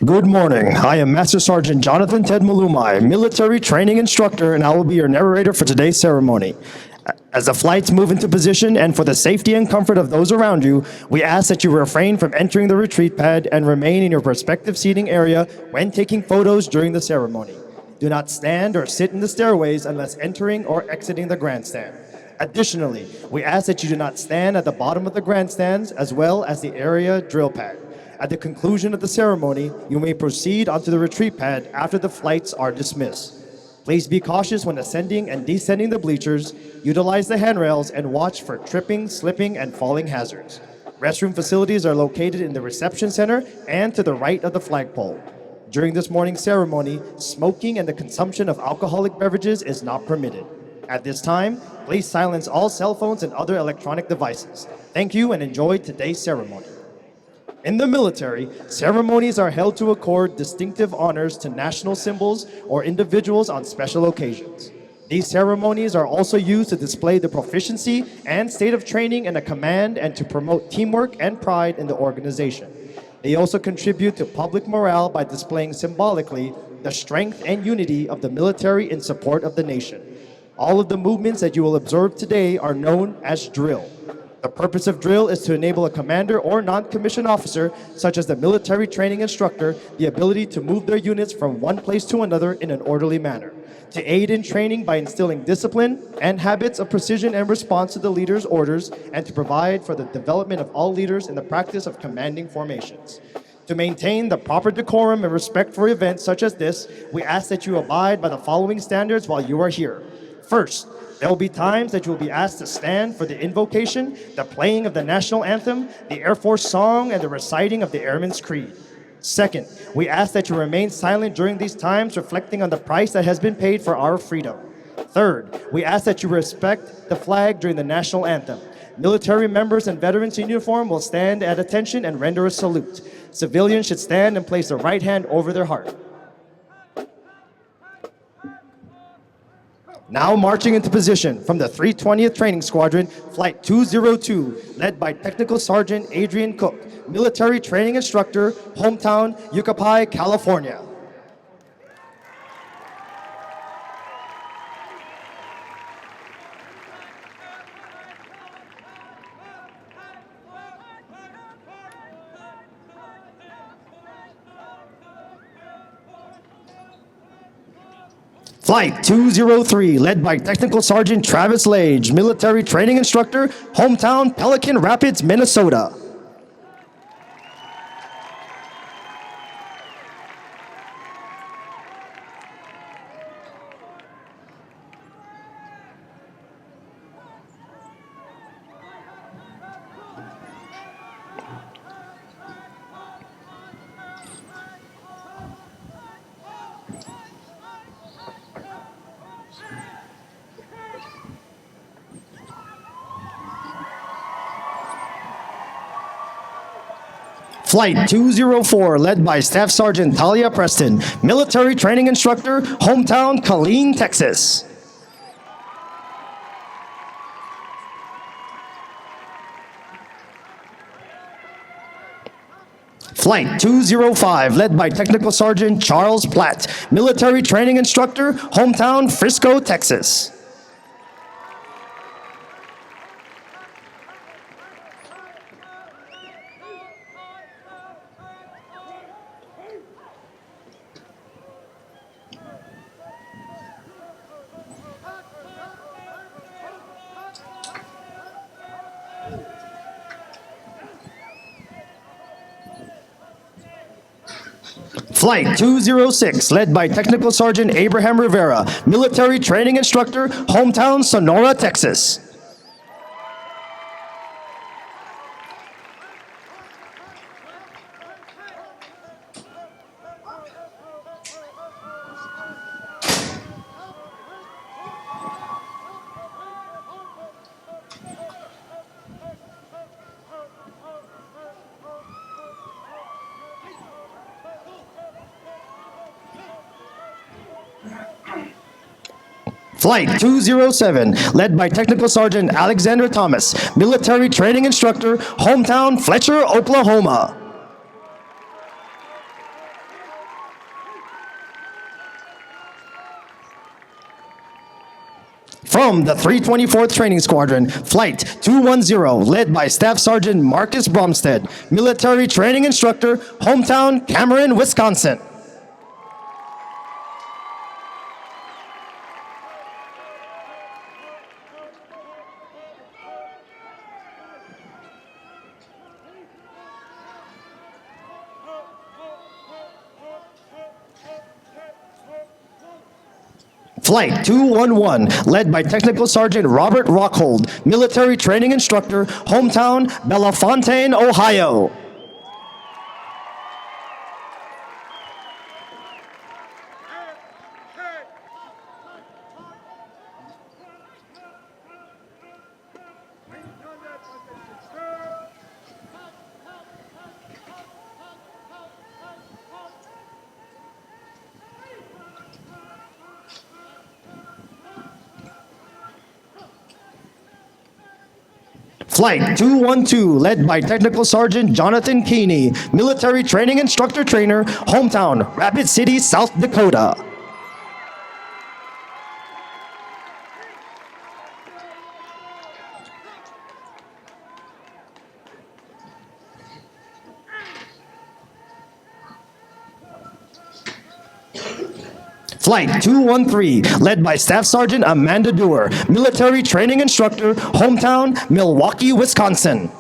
Good morning. I am Master Sergeant Jonathan Ted Malumai, military training instructor, and I will be your narrator for today's ceremony. As the flights move into position and for the safety and comfort of those around you, we ask that you refrain from entering the retreat pad and remain in your respective seating area when taking photos during the ceremony. Do not stand or sit in the stairways unless entering or exiting the grandstand. Additionally, we ask that you do not stand at the bottom of the grandstands as well as the area drill pad. At the conclusion of the ceremony, you may proceed onto the retreat pad after the flights are dismissed. Please be cautious when ascending and descending the bleachers, utilize the handrails, and watch for tripping, slipping, and falling hazards. Restroom facilities are located in the reception center and to the right of the flagpole. During this morning's ceremony, smoking and the consumption of alcoholic beverages is not permitted. At this time, please silence all cell phones and other electronic devices. Thank you and enjoy today's ceremony. In the military, ceremonies are held to accord distinctive honors to national symbols or individuals on special occasions. These ceremonies are also used to display the proficiency and state of training in a command and to promote teamwork and pride in the organization. They also contribute to public morale by displaying symbolically the strength and unity of the military in support of the nation. All of the movements that you will observe today are known as drill. The purpose of drill is to enable a commander or non-commissioned officer, such as the military training instructor, the ability to move their units from one place to another in an orderly manner, to aid in training by instilling discipline and habits of precision and response to the leader's orders, and to provide for the development of all leaders in the practice of commanding formations. To maintain the proper decorum and respect for events such as this, we ask that you abide by the following standards while you are here. First, there will be times that you will be asked to stand for the invocation, the playing of the national anthem, the Air Force song, and the reciting of the Airman's Creed. Second, we ask that you remain silent during these times, reflecting on the price that has been paid for our freedom. Third, we ask that you respect the flag during the national anthem. Military members and veterans in uniform will stand at attention and render a salute. Civilians should stand and place their right hand over their heart. Now marching into position from the 320th Training Squadron, Flight 202, led by Technical Sergeant Adrian Cook, Military Training Instructor, hometown, Yucaipa, California. Flight 203, led by Technical Sergeant Travis Lage, Military Training Instructor, hometown, Pelican Rapids, Minnesota. Flight 204, led by Staff Sergeant Talia Preston, Military Training Instructor, hometown, Killeen, Texas. Flight 205, led by Technical Sergeant Charles Platt, Military Training Instructor, hometown, Frisco, Texas. Flight 206, led by Technical Sergeant Abraham Rivera, Military Training Instructor, hometown, Sonora, Texas. Flight 207, led by Technical Sergeant Alexander Thomas, Military Training Instructor, hometown, Fletcher, Oklahoma. From the 324th Training Squadron, Flight 210, led by Staff Sergeant Marcus Bromstead, Military Training Instructor, hometown Cameron, Wisconsin. Flight 211, led by Technical Sergeant Robert Rockhold, Military Training Instructor, hometown Bellefontaine, Ohio. Flight 212, led by Technical Sergeant Jonathan Keeney, Military Training Instructor Trainer, hometown Rapid City, South Dakota. Flight 213, led by Staff Sergeant Amanda Dewar, Military Training Instructor, hometown Milwaukee, Wisconsin.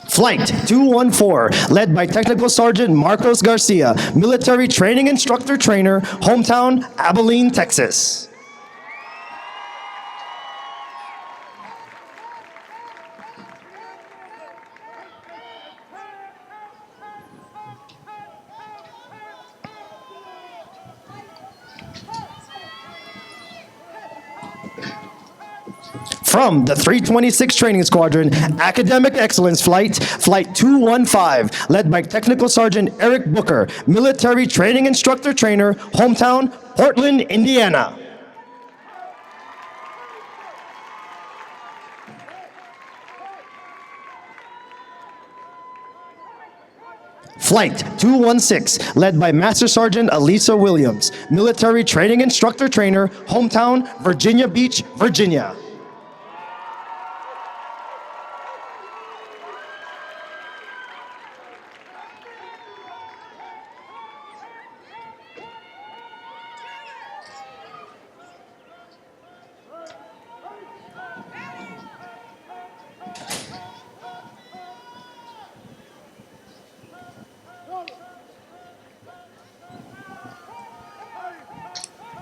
Flight 214, led by Technical Sergeant Marcos Garcia, Military Training Instructor Trainer, hometown Abilene, Texas. From the 326 Training Squadron, Academic Excellence Flight, Flight 215, led by Technical Sergeant Eric Booker, Military Training Instructor Trainer, hometown Portland, Indiana. Flight 216, led by Master Sergeant Elisa Williams, Military Training Instructor Trainer, hometown Virginia Beach, Virginia.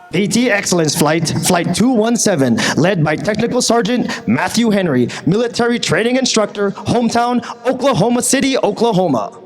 PT Excellence Flight, Flight 217, led by Technical Sergeant Matthew Henry, Military Training Instructor, hometown Oklahoma City, Oklahoma.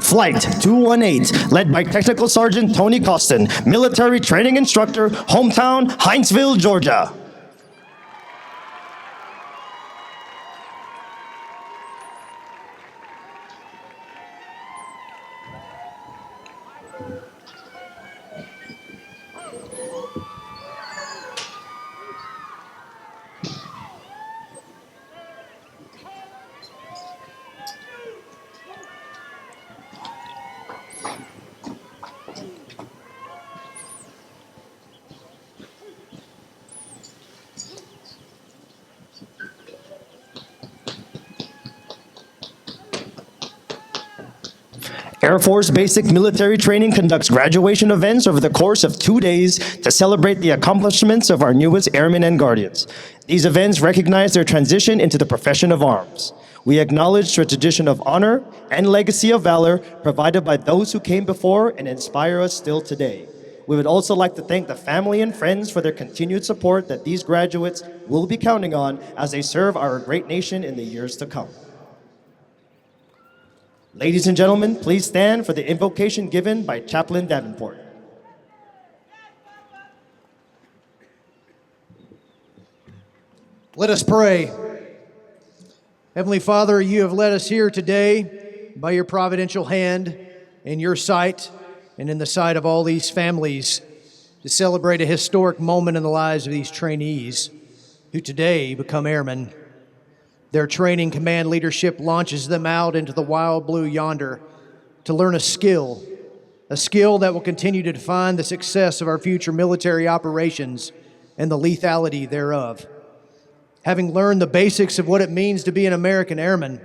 Flight 218, led by Technical Sergeant Tony Costin, Military Training Instructor, hometown Hinesville, Georgia. Air Force Basic Military Training conducts graduation events over the course of 2 days to celebrate the accomplishments of our newest airmen and guardians. These events recognize their transition into the profession of arms. We acknowledge the tradition of honor and legacy of valor provided by those who came before and inspire us still today. We would also like to thank the family and friends for their continued support that these graduates will be counting on as they serve our great nation in the years to come. Ladies and gentlemen, please stand for the invocation given by Chaplain Davenport. Let us pray. Heavenly Father, you have led us here today by your providential hand, in your sight, and in the sight of all these families, to celebrate a historic moment in the lives of these trainees who today become airmen. Their training command leadership launches them out into the wild blue yonder to learn a skill that will continue to define the success of our future military operations and the lethality thereof. Having learned the basics of what it means to be an American airman,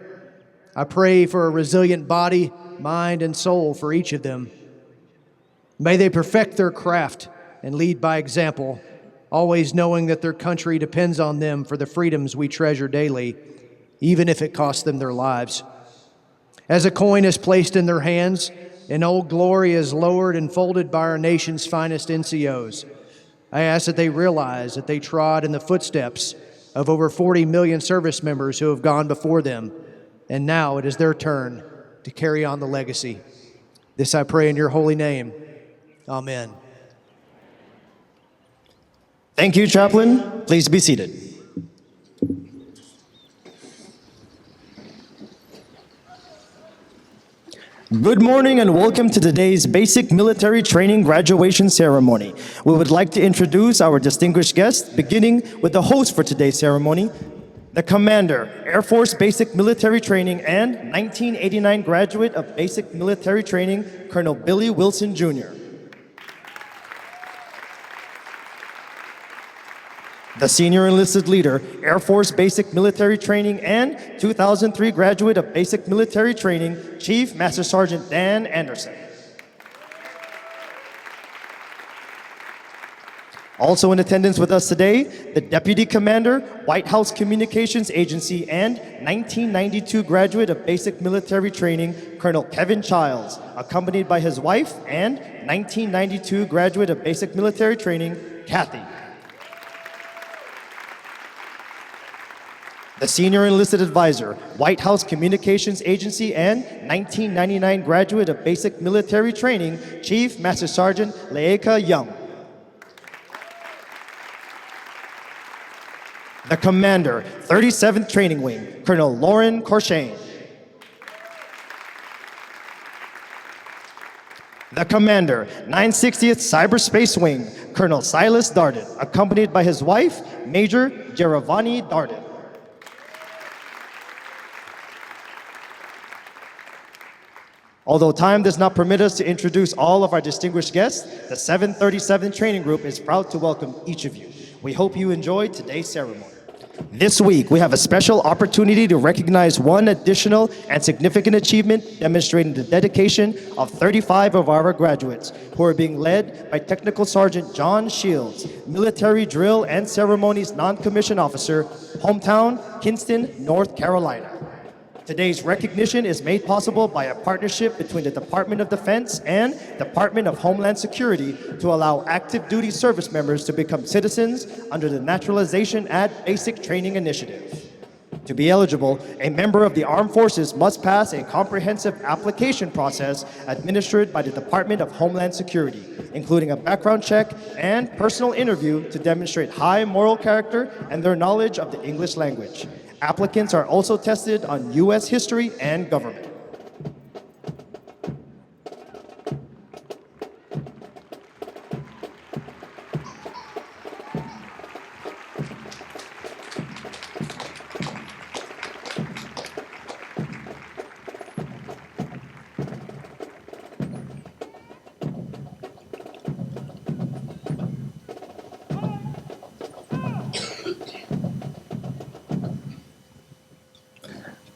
I pray for a resilient body, mind, and soul for each of them. May they perfect their craft and lead by example, always knowing that their country depends on them for the freedoms we treasure daily, even if it costs them their lives. As a coin is placed in their hands, and Old Glory is lowered and folded by our nation's finest NCOs, I ask that they realize that they trod in the footsteps of over 40 million service members who have gone before them, and now it is their turn to carry on the legacy. This I pray in your holy name. Amen. Thank you, Chaplain. Please be seated. Good morning and welcome to today's Basic Military Training Graduation Ceremony. We would like to introduce our distinguished guests, beginning with the host for today's ceremony, the Commander, Air Force Basic Military Training and 1989 graduate of Basic Military Training, Colonel Billy Wilson, Jr. The Senior Enlisted Leader, Air Force Basic Military Training and 2003 graduate of Basic Military Training, Chief Master Sergeant Dan Anderson. Also in attendance with us today, the Deputy Commander, White House Communications Agency and 1992 graduate of Basic Military Training, Colonel Kevin Childs, accompanied by his wife and 1992 graduate of Basic Military Training, Kathy. The Senior Enlisted Advisor, White House Communications Agency and 1999 graduate of Basic Military Training, Chief Master Sergeant Leeka Young. The Commander, 37th Training Wing, Colonel Lauren Corshane. The Commander, 960th Cyberspace Wing, Colonel Silas Darden, accompanied by his wife, Major Giovanni Darden. Although time does not permit us to introduce all of our distinguished guests, the 737 Training Group is proud to welcome each of you. We hope you enjoyed today's ceremony. This week, we have a special opportunity to recognize one additional and significant achievement demonstrating the dedication of 35 of our graduates, who are being led by Technical Sergeant John Shields, Military Drill and Ceremonies Non-Commissioned Officer, hometown, Kinston, North Carolina. Today's recognition is made possible by a partnership between the Department of Defense and Department of Homeland Security to allow active duty service members to become citizens under the Naturalization at Basic Training Initiative. To be eligible, a member of the Armed Forces must pass a comprehensive application process administered by the Department of Homeland Security, including a background check and personal interview to demonstrate high moral character and their knowledge of the English language. Applicants are also tested on U.S. history and government.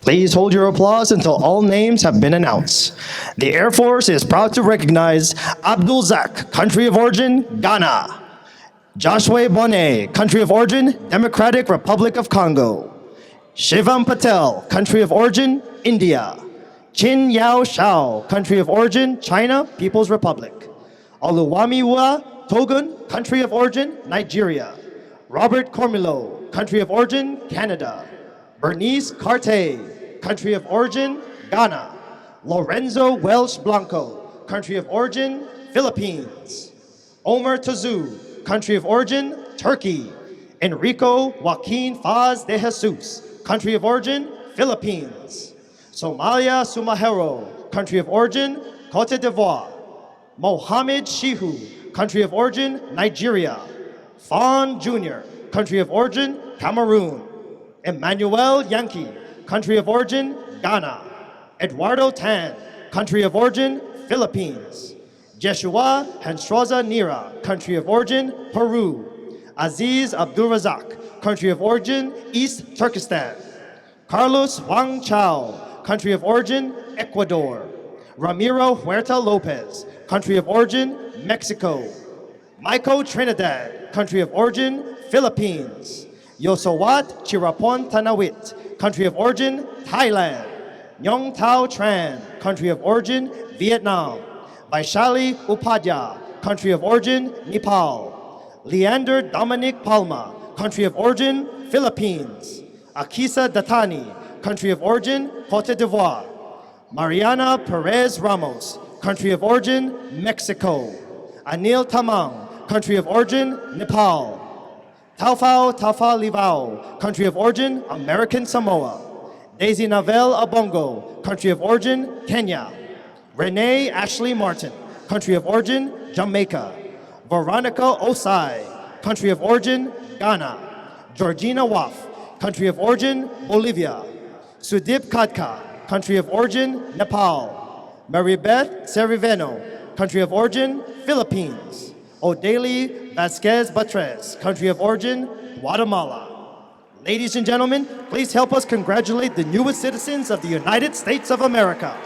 Please hold your applause until all names have been announced. The Air Force is proud to recognize Abdul Zak, country of origin, Ghana. Joshua Bonet, country of origin, Democratic Republic of Congo. Shivam Patel, country of origin, India. Chin Yao Shao, country of origin, China, People's Republic. Oluwamiwa Togun, country of origin, Nigeria. Robert Cormilo, country of origin, Canada. Bernice Carte, country of origin, Ghana. Lorenzo Welsh Blanco, country of origin, Philippines. Omer Tazu, country of origin, Turkey. Enrico Joaquin Faz de Jesus, country of origin, Philippines. Somalia Sumahero, country of origin, Cote d'Ivoire. Mohammed Shihu, country of origin, Nigeria. Fawn Jr., country of origin, Cameroon. Emmanuel Yankee, country of origin, Ghana. Eduardo Tan, country of origin, Philippines. Jeshua Henstroza Nira, country of origin, Peru. Aziz Abdulrazak, country of origin, East Turkestan. Carlos Wang Chao, country of origin, Ecuador. Ramiro Huerta Lopez, country of origin, Mexico. Michael Trinidad, country of origin, Philippines. Yosowat Chirapon Tanawit, country of origin, Thailand. Nhong Tao Tran, country of origin, Vietnam. Vaishali Upadhyay, country of origin, Nepal. Leander Dominic Palma, country of origin, Philippines. Akisa Datani, country of origin, Cote d'Ivoire. Mariana Perez Ramos, country of origin, Mexico. Anil Tamang, country of origin, Nepal. Taufao Tafa Livao, country of origin, American Samoa. Daisy Navel Abongo, country of origin, Kenya. Renee Ashley Martin, country of origin, Jamaica. Veronica Osai, country of origin, Ghana. Georgina Waf, country of origin, Bolivia. Sudip Kadka, country of origin, Nepal. Maribeth Ceriveno, country of origin, Philippines. Odeli Vasquez Batres, country of origin, Guatemala. Ladies and gentlemen, please help us congratulate the newest citizens of the United States of America.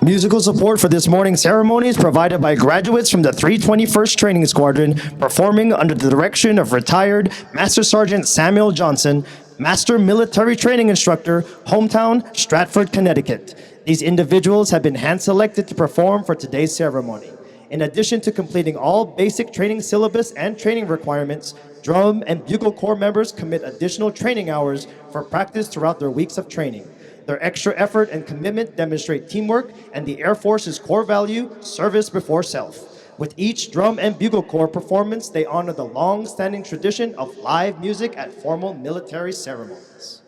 Musical support for this morning's ceremony is provided by graduates from the 321st Training Squadron, performing under the direction of retired Master Sergeant Samuel Johnson, Master Military Training Instructor, hometown Stratford, Connecticut. These individuals have been hand-selected to perform for today's ceremony. In addition to completing all basic training syllabus and training requirements, drum and bugle corps members commit additional training hours for practice throughout their weeks of training. Their extra effort and commitment demonstrate teamwork and the Air Force's core value, service before self. With each drum and bugle corps performance, they honor the long-standing tradition of live music at formal military ceremonies.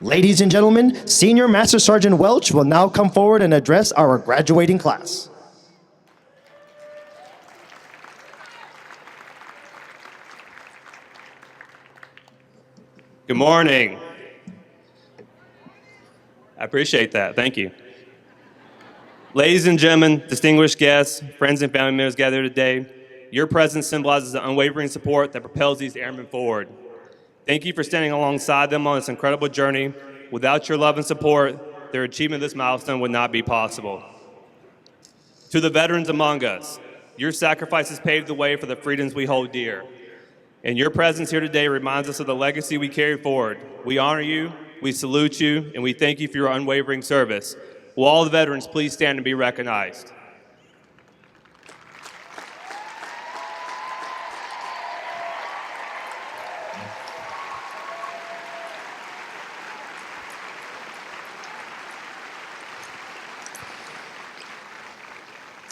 Ladies and gentlemen, Senior Master Sergeant Welch will now come forward and address our graduating class. Good morning. I appreciate that. Thank you. Ladies and gentlemen, distinguished guests, friends and family members gathered today, your presence symbolizes the unwavering support that propels these airmen forward. Thank you for standing alongside them on this incredible journey. Without your love and support, their achievement of this milestone would not be possible. To the veterans among us, your sacrifices paved the way for the freedoms we hold dear. And your presence here today reminds us of the legacy we carry forward. We honor you, we salute you, and we thank you for your unwavering service. Will all the veterans please stand and be recognized?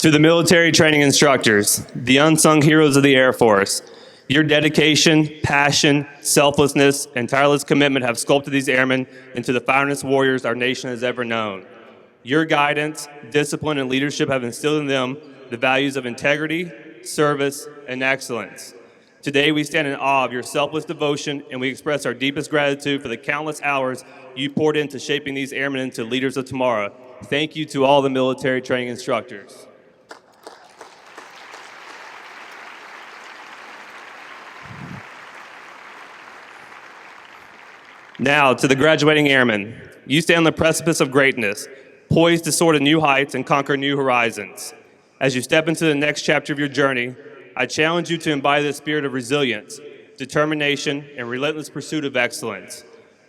To the military training instructors, the unsung heroes of the Air Force, your dedication, passion, selflessness, and tireless commitment have sculpted these airmen into the finest warriors our nation has ever known. Your guidance, discipline, and leadership have instilled in them the values of integrity, service, and excellence. Today, we stand in awe of your selfless devotion, and we express our deepest gratitude for the countless hours you poured into shaping these airmen into leaders of tomorrow. Thank you to all the military training instructors. Now, to the graduating airmen, you stand on the precipice of greatness, poised to soar to new heights and conquer new horizons. As you step into the next chapter of your journey, I challenge you to embody the spirit of resilience, determination, and relentless pursuit of excellence.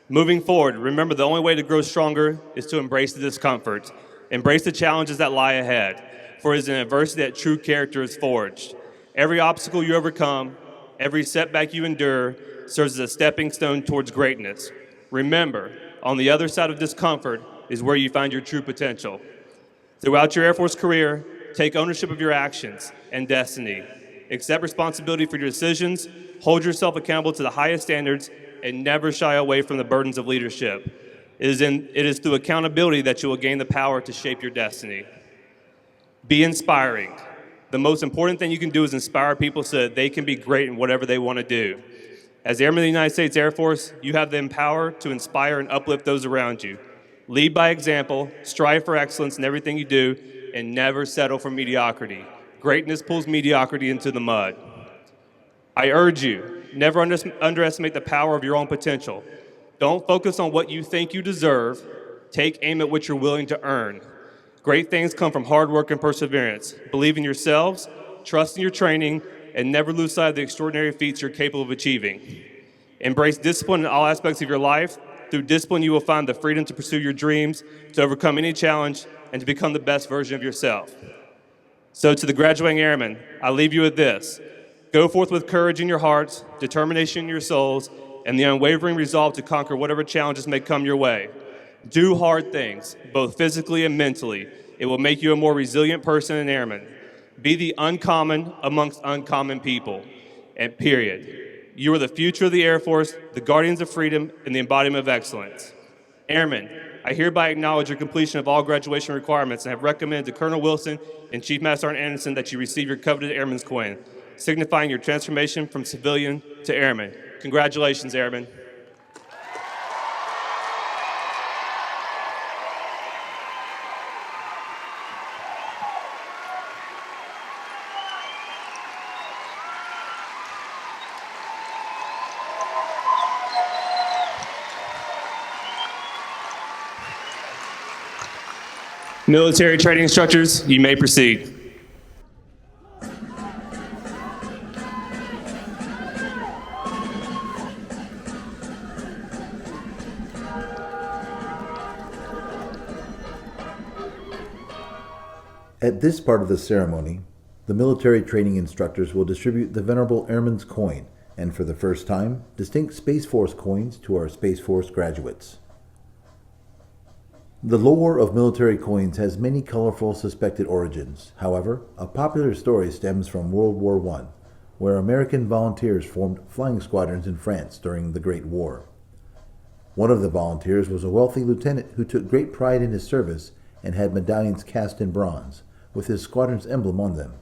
Moving forward, remember the only way to grow stronger is to embrace the discomfort, embrace the challenges that lie ahead, for it is in adversity that true character is forged. Every obstacle you overcome, every setback you endure, serves as a stepping stone towards greatness. Remember, on the other side of discomfort is where you find your true potential. Throughout your Air Force career, take ownership of your actions and destiny. Accept responsibility for your decisions, hold yourself accountable to the highest standards, and never shy away from the burdens of leadership. It is through accountability that you will gain the power to shape your destiny. Be inspiring. The most important thing you can do is inspire people so that they can be great in whatever they want to do. As Airmen of the United States Air Force, you have the power to inspire and uplift those around you. Lead by example, strive for excellence in everything you do, and never settle for mediocrity. Greatness pulls mediocrity into the mud. I urge you, never underestimate the power of your own potential. Don't focus on what you think you deserve. Take aim at what you're willing to earn. Great things come from hard work and perseverance. Believe in yourselves, trust in your training, and never lose sight of the extraordinary feats you're capable of achieving. Embrace discipline in all aspects of your life. Through discipline, you will find the freedom to pursue your dreams, to overcome any challenge, and to become the best version of yourself. So to the graduating airmen, I leave you with this. Go forth with courage in your hearts, determination in your souls, and the unwavering resolve to conquer whatever challenges may come your way. Do hard things, both physically and mentally. It will make you a more resilient person and airman. Be the uncommon amongst uncommon people, and period. You are the future of the Air Force, the guardians of freedom, and the embodiment of excellence. Airmen, I hereby acknowledge your completion of all graduation requirements and have recommended to Colonel Wilson and Chief Master Sergeant Anderson that you receive your coveted Airman's Coin, signifying your transformation from civilian to airman. Congratulations, Airmen. Military training instructors, you may proceed. At this part of the ceremony, the military training instructors will distribute the Venerable Airman's Coin, and for the first time, distinct Space Force coins to our Space Force graduates. The lore of military coins has many colorful suspected origins. However, a popular story stems from World War I, where American volunteers formed flying squadrons in France during the Great War. One of the volunteers was a wealthy lieutenant who took great pride in his service and had medallions cast in bronze, with his squadron's emblem on them.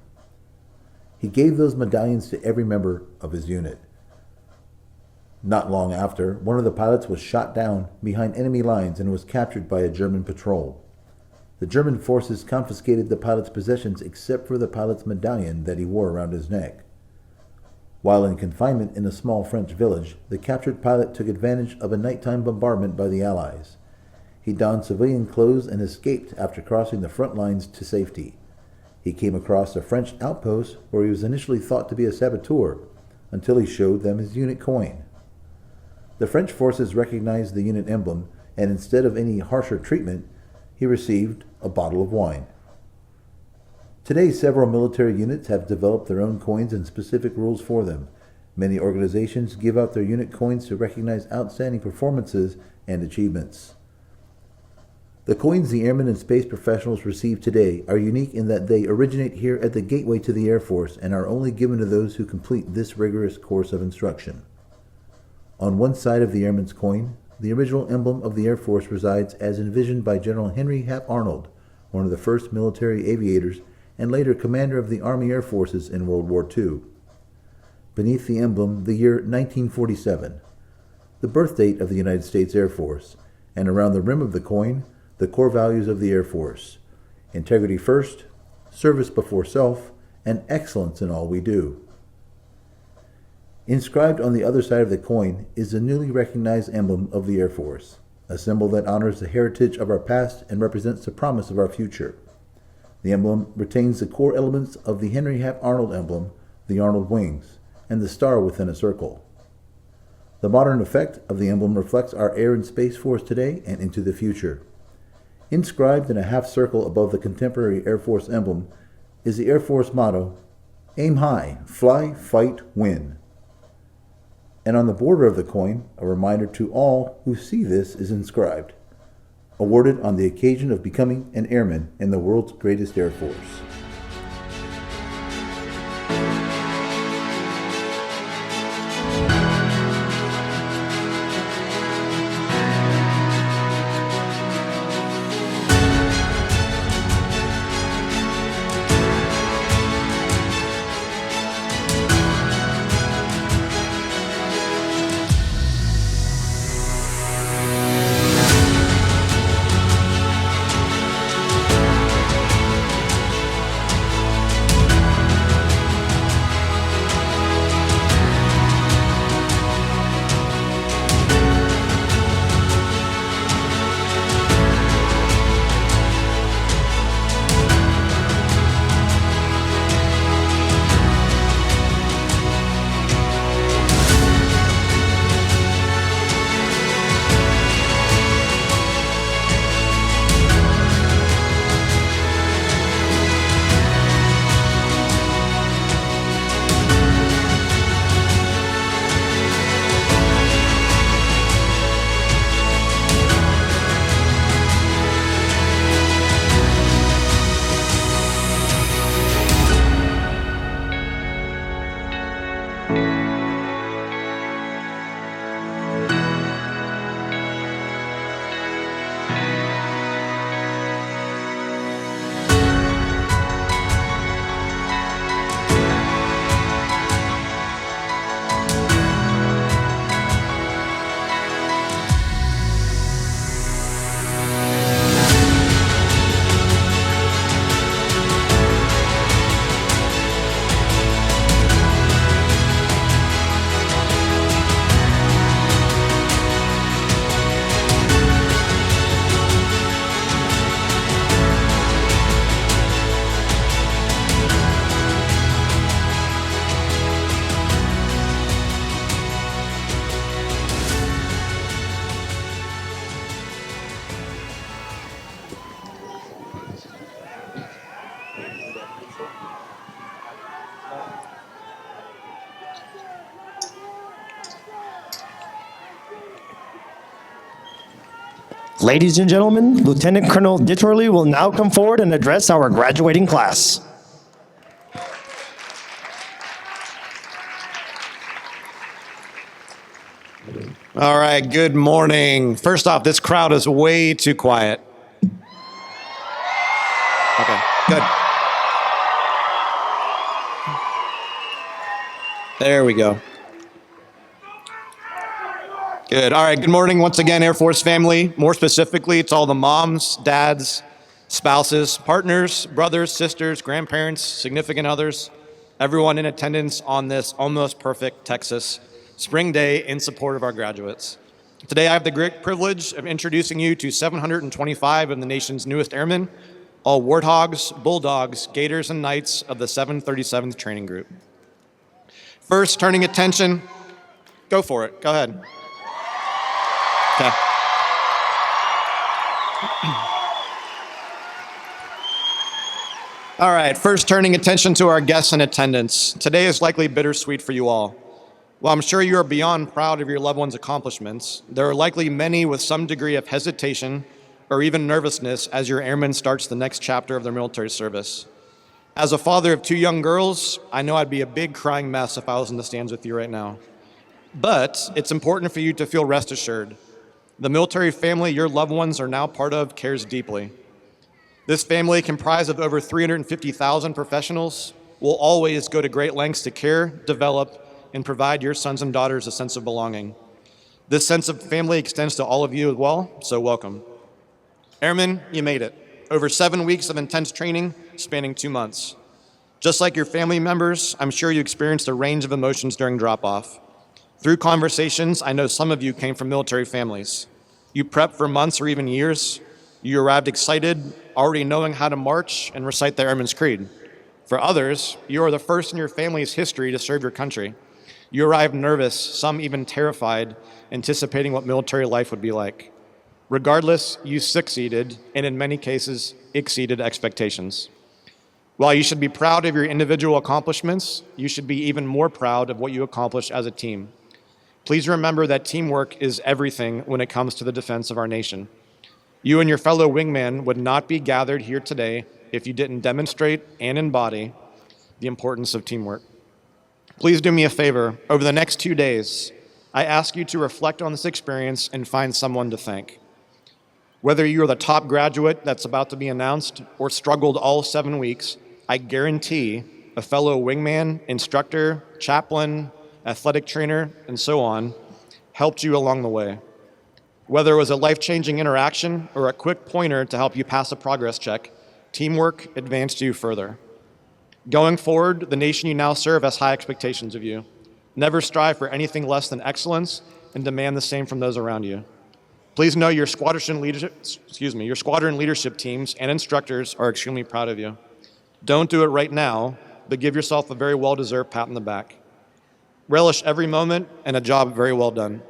He gave those medallions to every member of his unit. Not long after, one of the pilots was shot down behind enemy lines and was captured by a German patrol. The German forces confiscated the pilot's possessions except for the pilot's medallion that he wore around his neck. While in confinement in a small French village, the captured pilot took advantage of a nighttime bombardment by the Allies. He donned civilian clothes and escaped after crossing the front lines to safety. He came across a French outpost where he was initially thought to be a saboteur until he showed them his unit coin. The French forces recognized the unit emblem, and instead of any harsher treatment, he received a bottle of wine. Today, several military units have developed their own coins and specific rules for them. Many organizations give out their unit coins to recognize outstanding performances and achievements. The coins the airmen and space professionals receive today are unique in that they originate here at the gateway to the Air Force and are only given to those who complete this rigorous course of instruction. On one side of the airman's coin, the original emblem of the Air Force resides as envisioned by General Henry Hap Arnold, one of the first military aviators and later commander of the Army Air Forces in World War II. Beneath the emblem, the year 1947, the birth date of the United States Air Force, and around the rim of the coin, the core values of the Air Force: integrity first, service before self, and excellence in all we do. Inscribed on the other side of the coin is the newly recognized emblem of the Air Force, a symbol that honors the heritage of our past and represents the promise of our future. The emblem retains the core elements of the Henry Hap Arnold emblem, the Arnold wings, and the star within a circle. The modern effect of the emblem reflects our Air and Space Force today and into the future. Inscribed in a half circle above the contemporary Air Force emblem is the Air Force motto, "Aim high, fly, fight, win." And on the border of the coin, a reminder to all who see this is inscribed, "Awarded on the occasion of becoming an airman in the world's greatest Air Force." Ladies and gentlemen, Lieutenant Colonel Ditterly will now come forward and address our graduating class. All right, good morning. First off, this crowd is way too quiet. Okay, good. There we go. Good. All right, good morning once again, Air Force family. More specifically, it's all the moms, dads, spouses, partners, brothers, sisters, grandparents, significant others, everyone in attendance on this almost perfect Texas spring day in support of our graduates. Today, I have the great privilege of introducing you to 725 of the nation's newest airmen, all warthogs, bulldogs, gators, and knights of the 737th Training Group. First, turning attention, go for it, go ahead. Okay. All right, first turning attention to our guests in attendance. Today is likely bittersweet for you all. While I'm sure you are beyond proud of your loved ones' accomplishments, there are likely many with some degree of hesitation or even nervousness as your airman starts the next chapter of their military service. As a father of 2 young girls, I know I'd be a big crying mess if I was in the stands with you right now. But it's important for you to feel rest assured. The military family your loved ones are now part of cares deeply. This family, comprised of over 350,000 professionals, will always go to great lengths to care, develop, and provide your sons and daughters a sense of belonging. This sense of family extends to all of you as well, so welcome. Airmen, you made it. Over 7 weeks of intense training spanning 2 months. Just like your family members, I'm sure you experienced a range of emotions during drop-off. Through conversations, I know some of you came from military families. You prepped for months or even years. You arrived excited, already knowing how to march and recite the Airman's Creed. For others, you are the first in your family's history to serve your country. You arrived nervous, some even terrified, anticipating what military life would be like. Regardless, you succeeded, and in many cases, exceeded expectations. While you should be proud of your individual accomplishments, you should be even more proud of what you accomplished as a team. Please remember that teamwork is everything when it comes to the defense of our nation. You and your fellow wingman would not be gathered here today if you didn't demonstrate and embody the importance of teamwork. Please do me a favor. Over the next 2 days, I ask you to reflect on this experience and find someone to thank. Whether you're the top graduate that's about to be announced or struggled all 7 weeks, I guarantee a fellow wingman, instructor, chaplain, athletic trainer, and so on helped you along the way. Whether it was a life-changing interaction or a quick pointer to help you pass a progress check, teamwork advanced you further. Going forward, the nation you now serve has high expectations of you. Never strive for anything less than excellence and demand the same from those around you. Please know your squadron leadership teams and instructors are extremely proud of you. Don't do it right now, but give yourself a very well-deserved pat on the back. Relish every moment and a job very well done.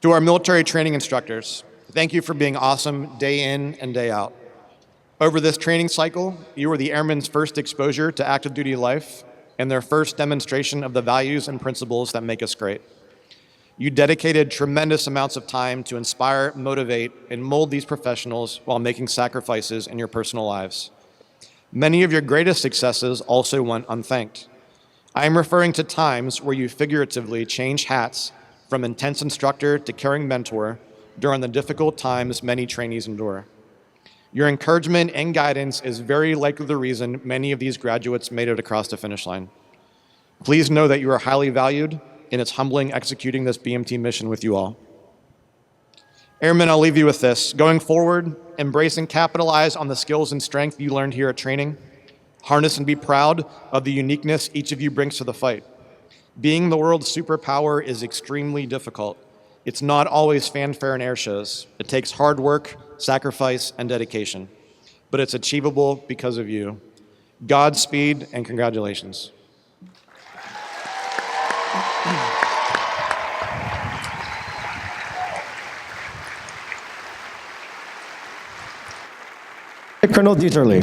To our military training instructors, thank you for being awesome day in and day out. Over this training cycle, you were the airmen's first exposure to active duty life and their first demonstration of the values and principles that make us great. You dedicated tremendous amounts of time to inspire, motivate, and mold these professionals while making sacrifices in your personal lives. Many of your greatest successes also went unthanked. I am referring to times where you figuratively changed hats from intense instructor to caring mentor during the difficult times many trainees endure. Your encouragement and guidance is very likely the reason many of these graduates made it across the finish line. Please know that you are highly valued, and it's humbling executing this BMT mission with you all. Airmen, I'll leave you with this. Going forward, embrace and capitalize on the skills and strength you learned here at training. Harness and be proud of the uniqueness each of you brings to the fight. Being the world's superpower is extremely difficult. It's not always fanfare and air shows. It takes hard work, sacrifice, and dedication. But it's achievable because of you. Godspeed and congratulations. Colonel Dieterle.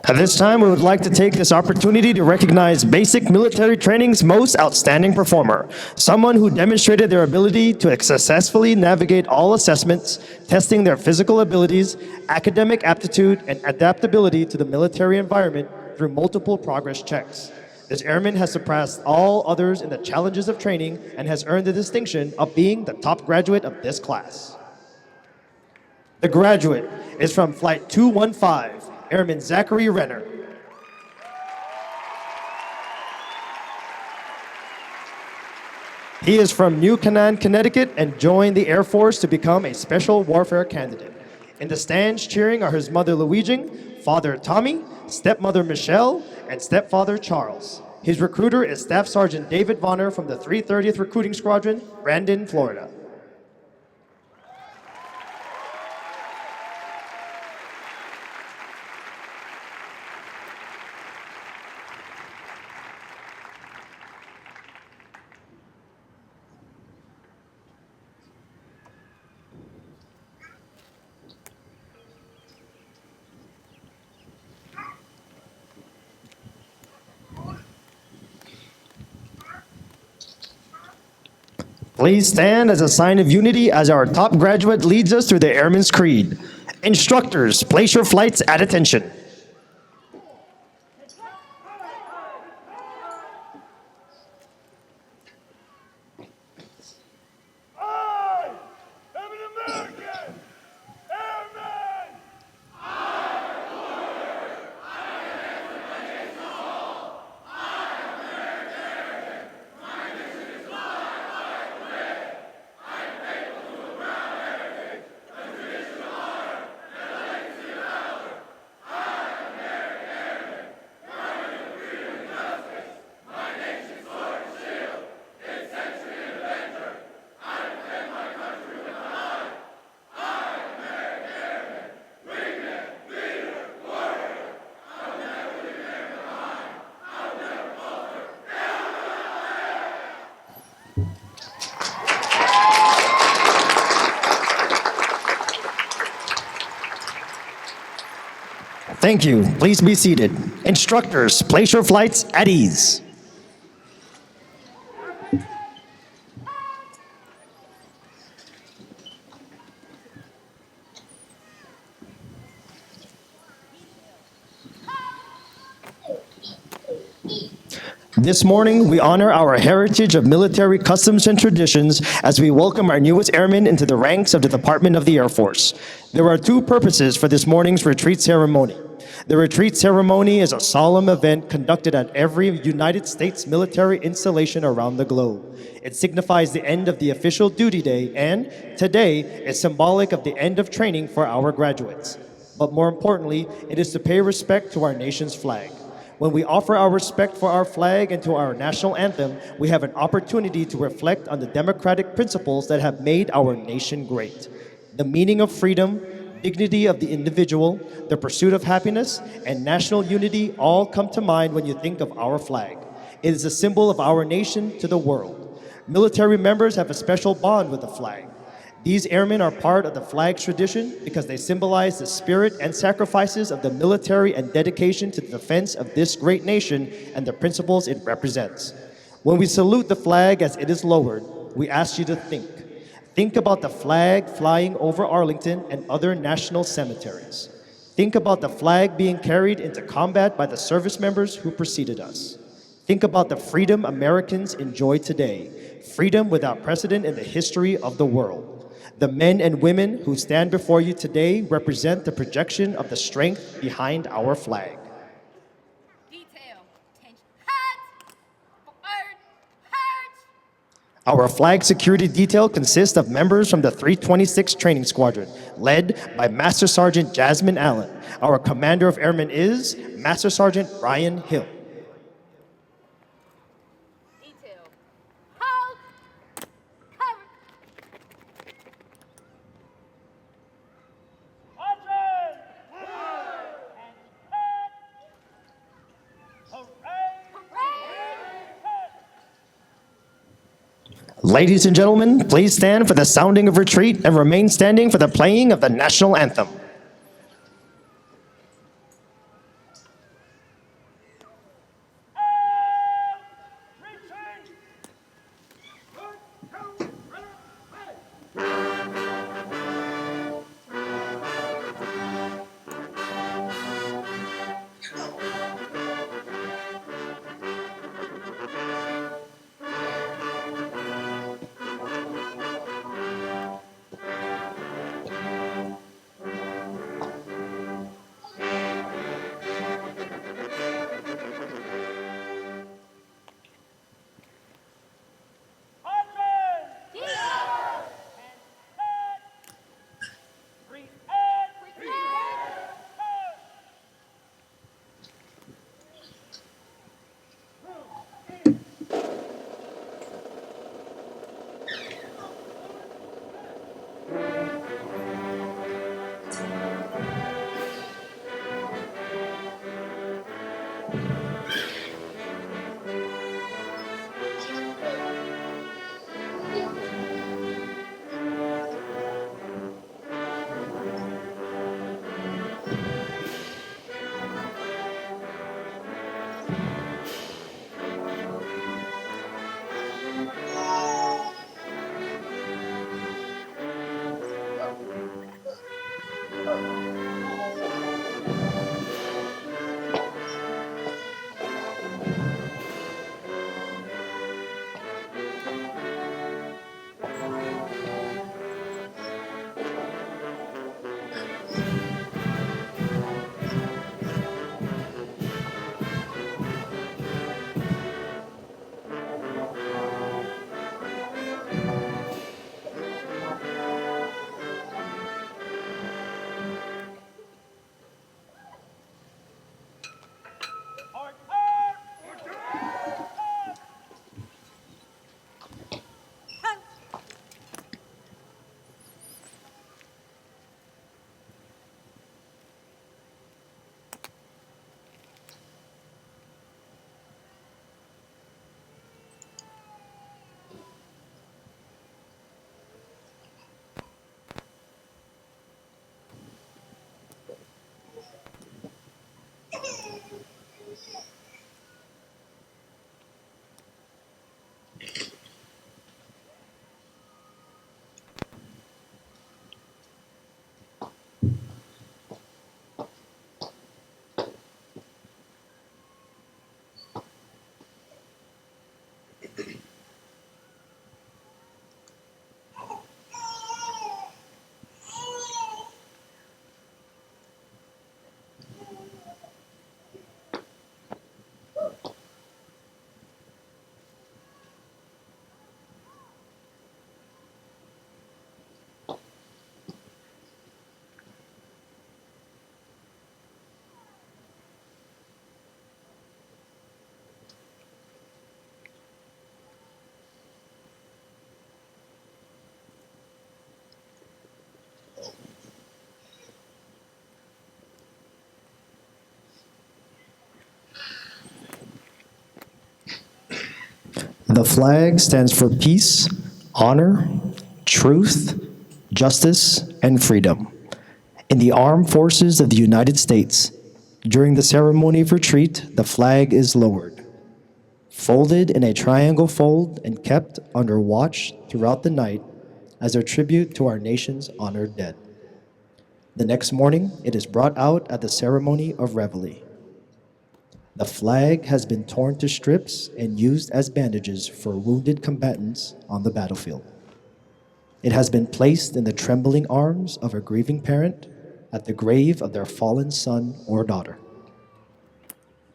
At this time, we would like to take this opportunity to recognize basic military training's most outstanding performer, someone who demonstrated their ability to successfully navigate all assessments, testing their physical abilities, academic aptitude, and adaptability to the military environment through multiple progress checks. This airman has surpassed all others in the challenges of training and has earned the distinction of being the top graduate of this class. The graduate is from Flight 215, Airman Zachary Renner. He is from New Canaan, Connecticut, and joined the Air Force to become a special warfare candidate. In the stands cheering are his mother Luigi, father Tommy, stepmother Michelle, and stepfather Charles. His recruiter is Staff Sergeant David Vonner from the 330th Recruiting Squadron, Brandon, Florida. Please stand as a sign of unity as our top graduate leads us through the Airman's Creed. Instructors, place your flights at attention. I am an American Airman! Thank you. Please be seated. Instructors, place your flights at ease. This morning, we honor our heritage of military customs and traditions as we welcome our newest airmen into the ranks of the Department of the Air Force. There are two purposes for this morning's retreat ceremony. The retreat ceremony is a solemn event conducted at every United States military installation around the globe. It signifies the end of the official duty day, and today is symbolic of the end of training for our graduates. But more importantly, it is to pay respect to our nation's flag. When we offer our respect for our flag and to our national anthem, we have an opportunity to reflect on the democratic principles that have made our nation great. The meaning of freedom, dignity of the individual, the pursuit of happiness, and national unity all come to mind when you think of our flag. It is a symbol of our nation to the world. Military members have a special bond with the flag. These airmen are part of the flag's tradition because they symbolize the spirit and sacrifices of the military and dedication to the defense of this great nation and the principles it represents. When we salute the flag as it is lowered, we ask you to think. Think about the flag flying over Arlington and other national cemeteries. Think about the flag being carried into combat by the service members who preceded us. Think about the freedom Americans enjoy today, freedom without precedent in the history of the world. The men and women who stand before you today represent the projection of the strength behind our flag. Detail. Attention. Hut. Forward. Hut. Our flag security detail consists of members from the 326 Training Squadron, led by Master Sergeant Jasmine Allen. Our commander of airmen is Master Sergeant Brian Hill. Detail. Hold. Cover. Attention! And head! Hooray! Ladies and gentlemen, please stand for the sounding of retreat and remain standing for the playing of the national anthem. The flag stands for peace, honor, truth, justice, and freedom. In the armed forces of the United States, during the ceremony of retreat, the flag is lowered, folded in a triangle fold and kept under watch throughout the night as a tribute to our nation's honored dead. The next morning, it is brought out at the ceremony of reveille. The flag has been torn to strips and used as bandages for wounded combatants on the battlefield. It has been placed in the trembling arms of a grieving parent at the grave of their fallen son or daughter.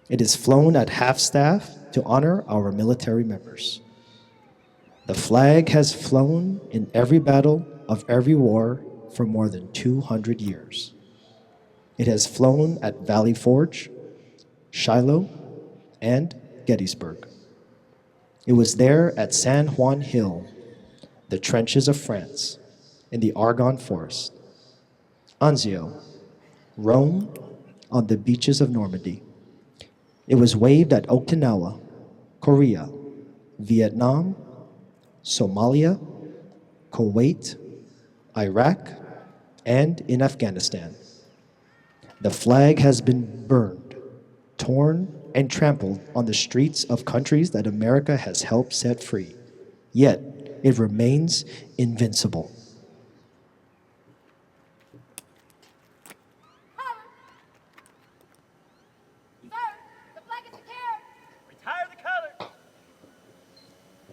It is flown at half-staff to honor our military members. The flag has flown in every battle of every war for more than 200 years. It has flown at Valley Forge, Shiloh, and Gettysburg. It was there at San Juan Hill, the trenches of France, in the Argonne Forest, Anzio, Rome, on the beaches of Normandy. It was waved at Okinawa, Korea, Vietnam, Somalia, Kuwait, Iraq, and in Afghanistan. The flag has been burned, torn, and trampled on the streets of countries that America has helped set free. Yet, it remains invincible. Sir, the flag is secured. Retire the color.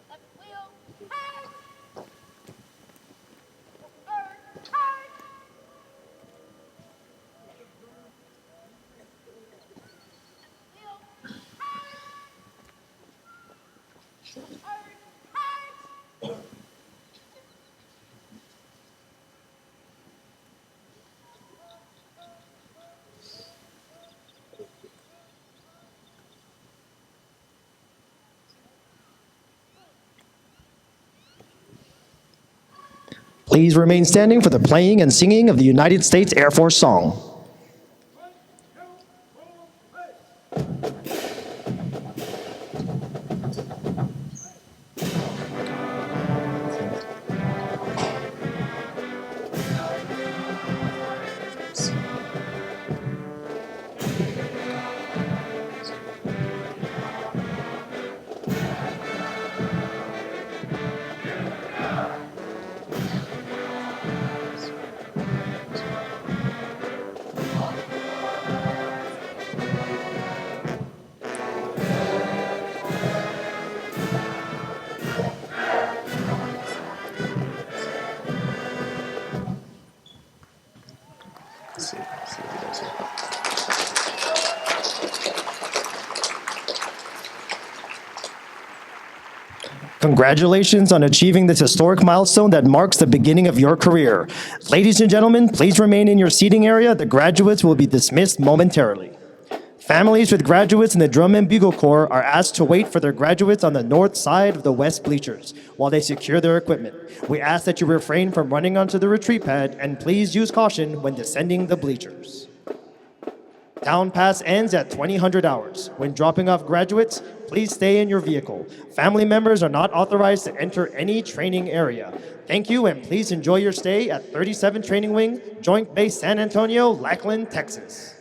Left wheel, hard. Forward, hard. Wheel, hard. Forward, hard. Please remain standing for the playing and singing of the United States Air Force song. Congratulations on achieving this historic milestone that marks the beginning of your career. Ladies and gentlemen, please remain in your seating area. The graduates will be dismissed momentarily. Families with graduates in the Drum and Bugle Corps are asked to wait for their graduates on the north side of the west bleachers while they secure their equipment. We ask that you refrain from running onto the retreat pad and please use caution when descending the bleachers. Town Pass ends at 2000 hours. When dropping off graduates, please stay in your vehicle. Family members are not authorized to enter any training area. Thank you, and please enjoy your stay at 37 Training Wing, Joint Base San Antonio-Lackland, Texas.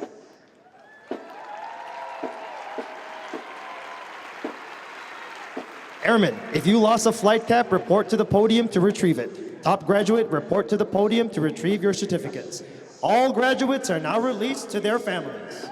Airmen, if you lost a flight cap, report to the podium to retrieve it. Top graduate, report to the podium to retrieve your certificates. All graduates are now released to their families.